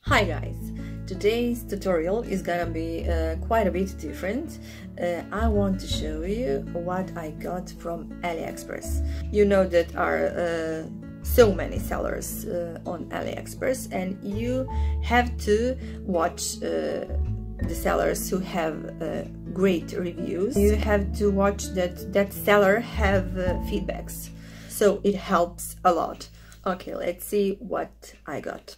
Hi guys, today's tutorial is gonna be quite a bit different. I want to show you what I got from Aliexpress. You know that are so many sellers on Aliexpress, and you have to watch the sellers who have great reviews. You have to watch that seller have feedbacks, so it helps a lot. Okay, let's see what I got.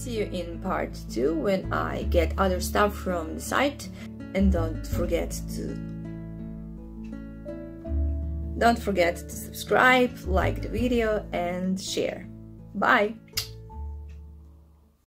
See you in part 2 when I get other stuff from the site. And don't forget to subscribe, like the video and share. Bye!